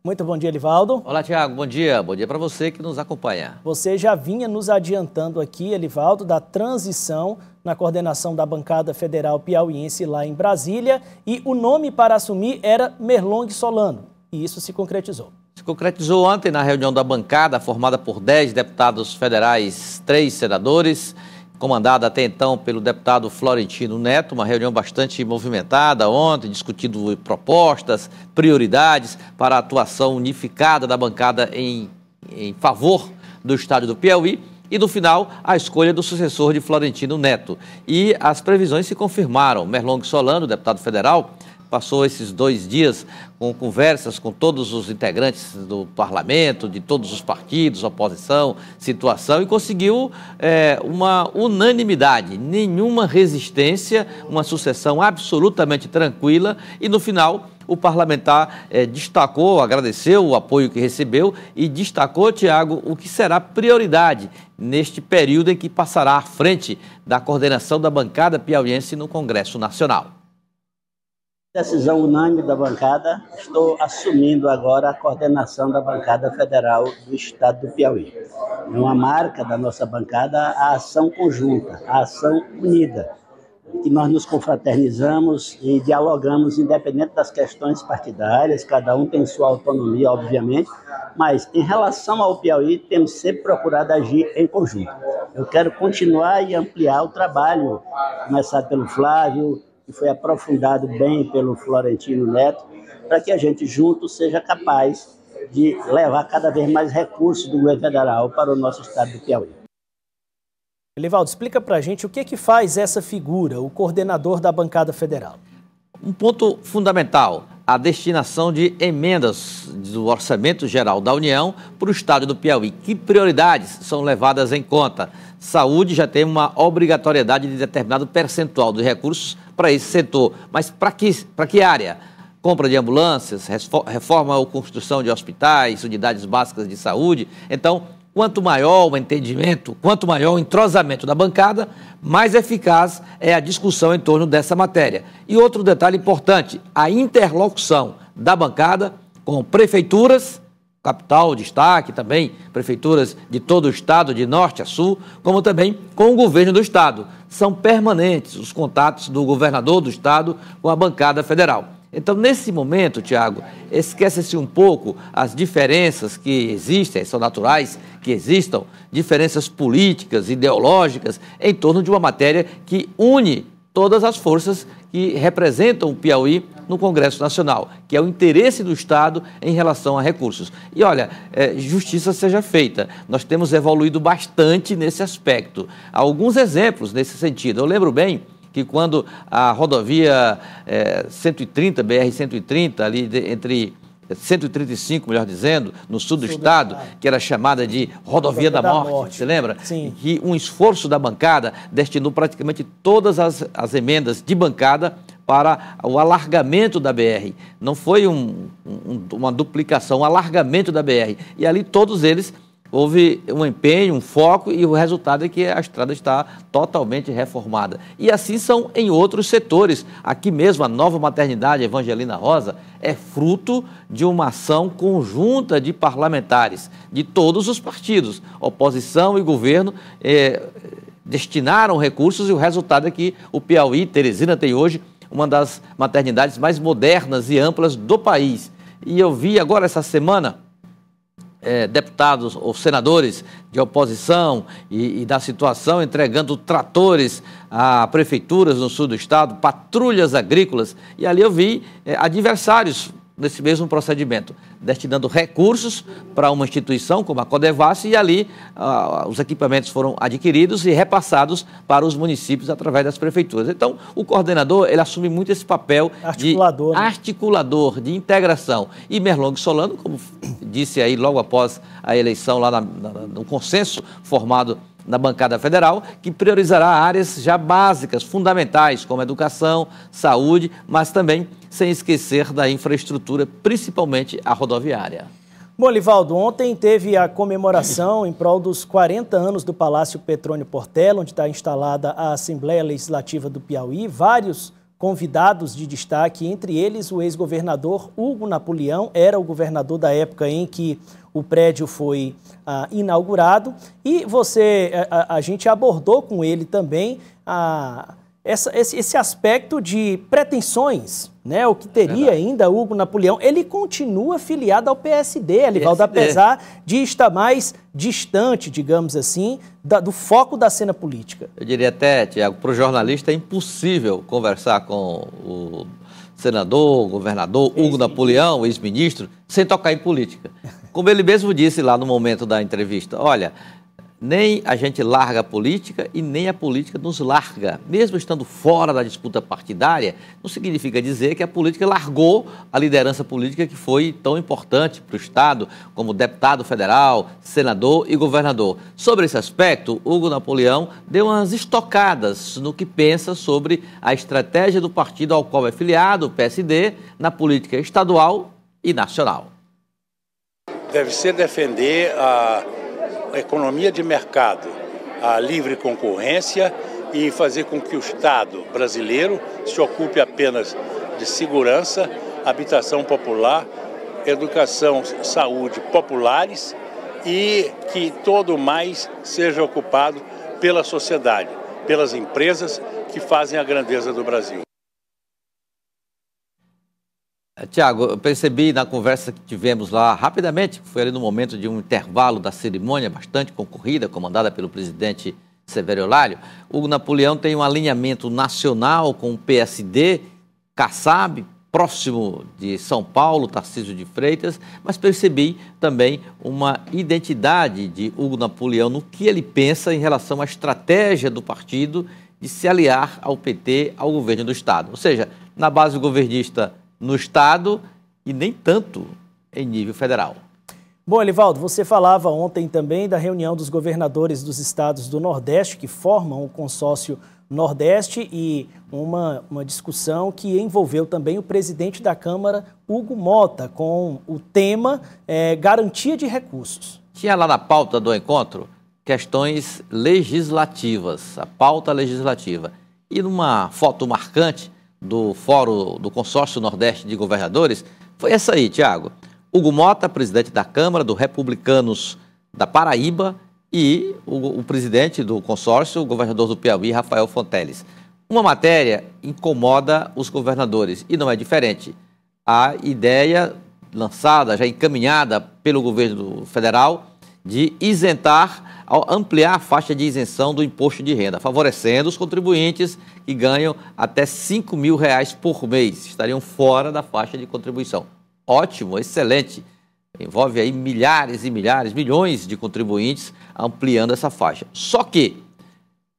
Muito bom dia, Elivaldo. Olá, Tiago. Bom dia. Bom dia para você que nos acompanha. Você já vinha nos adiantando aqui, Elivaldo, da transição na coordenação da bancada federal piauiense lá em Brasília, e o nome para assumir era Merlong Solano, e isso se concretizou. Se concretizou ontem na reunião da bancada, formada por 10 deputados federais, 3 senadores, comandada até então pelo deputado Florentino Neto, uma reunião bastante movimentada ontem, discutindo propostas, prioridades para a atuação unificada da bancada em favor do estado do Piauí e, no final, a escolha do sucessor de Florentino Neto. E as previsões se confirmaram. Merlong Solano, deputado federal, passou esses 2 dias com conversas com todos os integrantes do parlamento, de todos os partidos, oposição, situação, e conseguiu uma unanimidade, nenhuma resistência, uma sucessão absolutamente tranquila, e no final o parlamentar destacou, agradeceu o apoio que recebeu e destacou, Tiago, o que será prioridade neste período em que passará à frente da coordenação da bancada piauiense no Congresso Nacional. Decisão unânime da bancada, estou assumindo agora a coordenação da bancada federal do estado do Piauí. É uma marca da nossa bancada a ação conjunta, a ação unida, que nós nos confraternizamos e dialogamos independente das questões partidárias, cada um tem sua autonomia, obviamente, mas em relação ao Piauí temos sempre procurado agir em conjunto. Eu quero continuar e ampliar o trabalho, começado pelo Flávio, que foi aprofundado bem pelo Florentino Neto, para que a gente junto seja capaz de levar cada vez mais recursos do governo federal para o nosso estado do Piauí. Elivaldo, explica para a gente o que faz essa figura, o coordenador da bancada federal. Um ponto fundamental, a destinação de emendas do Orçamento Geral da União para o estado do Piauí. Que prioridades são levadas em conta? Saúde já tem uma obrigatoriedade de determinado percentual de recursos para esse setor. Mas para que área? Compra de ambulâncias, reforma ou construção de hospitais, unidades básicas de saúde. Então, quanto maior o entendimento, quanto maior o entrosamento da bancada, mais eficaz é a discussão em torno dessa matéria. E outro detalhe importante, a interlocução da bancada com prefeituras, capital, destaque também, prefeituras de todo o estado, de norte a sul, como também com o governo do estado. São permanentes os contatos do governador do estado com a bancada federal. Então, nesse momento, Tiago, esquece-se um pouco as diferenças que existem, são naturais que existam, diferenças políticas, ideológicas, em torno de uma matéria que une todas as forças que representam o Piauí no Congresso Nacional, que é o interesse do Estado em relação a recursos. E olha, justiça seja feita, nós temos evoluído bastante nesse aspecto. Há alguns exemplos nesse sentido. Eu lembro bem que quando a rodovia 130, BR-130, ali entre 135, melhor dizendo, no sul do estado, que era chamada de Rodovia da Morte, você lembra? Sim. Que um esforço da bancada destinou praticamente todas as emendas de bancada para o alargamento da BR. Não foi uma duplicação, um alargamento da BR. E ali todos eles houve um empenho, um foco, e o resultado é que a estrada está totalmente reformada. E assim são em outros setores. Aqui mesmo, a nova maternidade Evangelina Rosa é fruto de uma ação conjunta de parlamentares de todos os partidos. Oposição e governo destinaram recursos, e o resultado é que o Piauí, Teresina, tem hoje uma das maternidades mais modernas e amplas do país. E eu vi agora essa semana deputados ou senadores de oposição e da situação entregando tratores a prefeituras no sul do estado, patrulhas agrícolas, e ali eu vi adversários nesse mesmo procedimento, destinando recursos para uma instituição como a Codevasf, e ali os equipamentos foram adquiridos e repassados para os municípios através das prefeituras. Então, o coordenador, ele assume muito esse papel articulador, de articulador, de integração. E Merlong Solano, como disse aí logo após a eleição, lá no consenso formado na bancada federal, que priorizará áreas já básicas, fundamentais, como educação, saúde, mas também sem esquecer da infraestrutura, principalmente a rodoviária. Bom, Elivaldo, ontem teve a comemoração em prol dos 40 anos do Palácio Petrônio Portela, onde está instalada a Assembleia Legislativa do Piauí. Vários convidados de destaque, entre eles o ex-governador Hugo Napoleão, era o governador da época em que o prédio foi inaugurado, e a gente abordou com ele também esse aspecto de pretensões, né? O que teria ainda Hugo Napoleão. Ele continua filiado ao PSD, Elivaldo, apesar de estar mais distante, digamos assim, do foco da cena política. Eu diria até, Tiago, para o jornalista é impossível conversar com o senador, o governador Hugo Napoleão, ex-ministro, sem tocar em política. Como ele mesmo disse lá no momento da entrevista, olha, nem a gente larga a política e nem a política nos larga. Mesmo estando fora da disputa partidária, não significa dizer que a política largou a liderança política que foi tão importante para o Estado, como deputado federal, senador e governador. Sobre esse aspecto, Hugo Napoleão deu umas estocadas no que pensa sobre a estratégia do partido ao qual é filiado, o PSD, na política estadual e nacional. Deve ser defender a economia de mercado, a livre concorrência e fazer com que o Estado brasileiro se ocupe apenas de segurança, habitação popular, educação, saúde populares e que todo mais seja ocupado pela sociedade, pelas empresas que fazem a grandeza do Brasil. Tiago, eu percebi na conversa que tivemos lá rapidamente, foi ali no momento de um intervalo da cerimônia bastante concorrida, comandada pelo presidente Severo Olário, Hugo Napoleão tem um alinhamento nacional com o PSD, Kassab, próximo de São Paulo, Tarcísio de Freitas, mas percebi também uma identidade de Hugo Napoleão no que ele pensa em relação à estratégia do partido de se aliar ao PT, ao governo do Estado. Ou seja, na base governista no Estado e nem tanto em nível federal. Bom, Elivaldo, você falava ontem também da reunião dos governadores dos estados do Nordeste, que formam o consórcio Nordeste, e uma discussão que envolveu também o presidente da Câmara, Hugo Mota, com o tema garantia de recursos. Tinha lá na pauta do encontro questões legislativas, a pauta legislativa. E numa foto marcante do Fórum do Consórcio Nordeste de Governadores, foi essa aí, Tiago. Hugo Mota, presidente da Câmara, do Republicanos da Paraíba, e o presidente do consórcio, o governador do Piauí, Rafael Fonteles. Uma matéria incomoda os governadores, e não é diferente. A ideia lançada, já encaminhada pelo governo federal, de isentar, ampliar a faixa de isenção do imposto de renda, favorecendo os contribuintes que ganham até R$5 mil por mês, estariam fora da faixa de contribuição. Ótimo, excelente. Envolve aí milhares e milhares, milhões de contribuintes ampliando essa faixa. Só que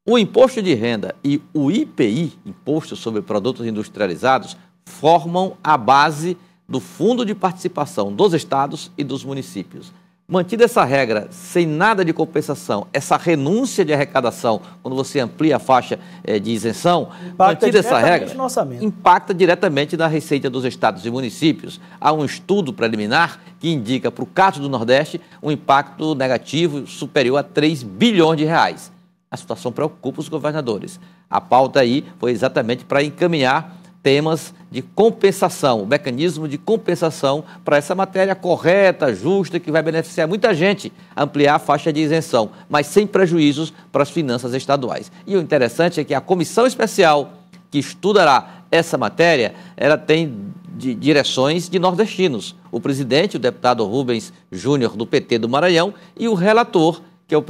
o imposto de renda e o IPI, Imposto sobre Produtos Industrializados, formam a base do Fundo de Participação dos estados e dos municípios. Mantida essa regra, sem nada de compensação, essa renúncia de arrecadação, quando você amplia a faixa de isenção, mantida essa regra, impacta diretamente na receita dos estados e municípios. Há um estudo preliminar que indica, para o caso do Nordeste, um impacto negativo superior a R$3 bilhões. A situação preocupa os governadores. A pauta aí foi exatamente para encaminhar temas de compensação, o mecanismo de compensação para essa matéria correta, justa, que vai beneficiar muita gente, ampliar a faixa de isenção, mas sem prejuízos para as finanças estaduais. E o interessante é que a comissão especial que estudará essa matéria, ela tem direções de nordestinos. O presidente, o deputado Rubens Júnior, do PT do Maranhão, e o relator, que é o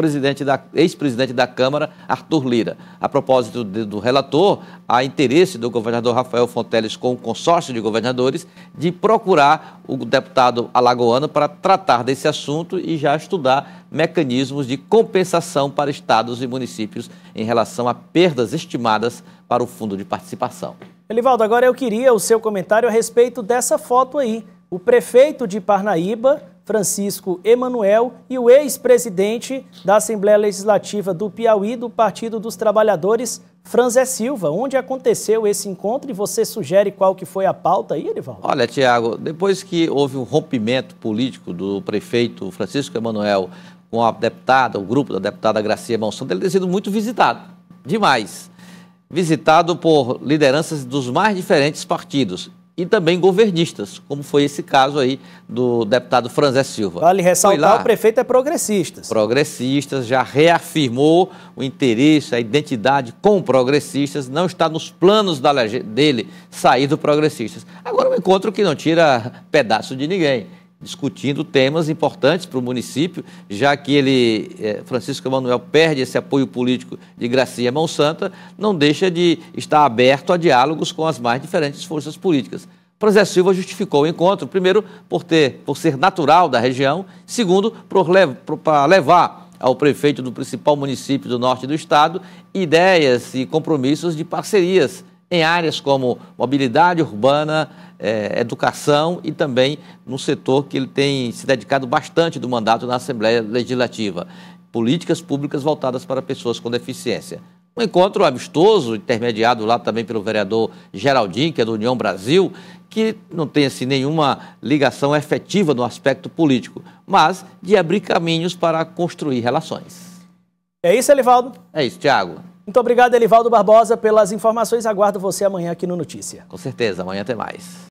ex-presidente da Câmara, Arthur Lira. A propósito do relator, há interesse do governador Rafael Fonteles com o consórcio de governadores de procurar o deputado alagoano para tratar desse assunto e já estudar mecanismos de compensação para estados e municípios em relação a perdas estimadas para o Fundo de Participação. Elivaldo, agora eu queria o seu comentário a respeito dessa foto aí. O prefeito de Parnaíba, Francisco Emanuel, e o ex-presidente da Assembleia Legislativa do Piauí, do Partido dos Trabalhadores, Franzé Silva. Onde aconteceu esse encontro e você sugere qual que foi a pauta aí, Elivaldo? Olha, Tiago, depois que houve um rompimento político do prefeito Francisco Emanuel com a deputada, o grupo da deputada Gracia Monsanto, ele tem sido muito visitado, demais. visitado por lideranças dos mais diferentes partidos e também governistas, como foi esse caso aí do deputado Franzé Silva. Vale ressaltar, o prefeito é progressista. Progressistas, já reafirmou o interesse, a identidade com progressistas, não está nos planos dele sair do progressistas. Agora um encontro que não tira pedaço de ninguém, discutindo temas importantes para o município, já que Francisco Emanuel perde esse apoio político de Gracia Monsanto, não deixa de estar aberto a diálogos com as mais diferentes forças políticas. Franzé Silva justificou o encontro, primeiro, por ser natural da região, segundo, para levar ao prefeito do principal município do norte do estado ideias e compromissos de parcerias em áreas como mobilidade urbana, educação e também no setor que ele tem se dedicado bastante do mandato na Assembleia Legislativa, políticas públicas voltadas para pessoas com deficiência. Um encontro amistoso, intermediado lá também pelo vereador Geraldinho, que é do União Brasil, que não tem assim, nenhuma ligação efetiva no aspecto político, mas de abrir caminhos para construir relações. É isso, Elivaldo? É isso, Thiago. Muito obrigado, Elivaldo Barbosa, pelas informações. Aguardo você amanhã aqui no Notícia. Com certeza, amanhã tem mais.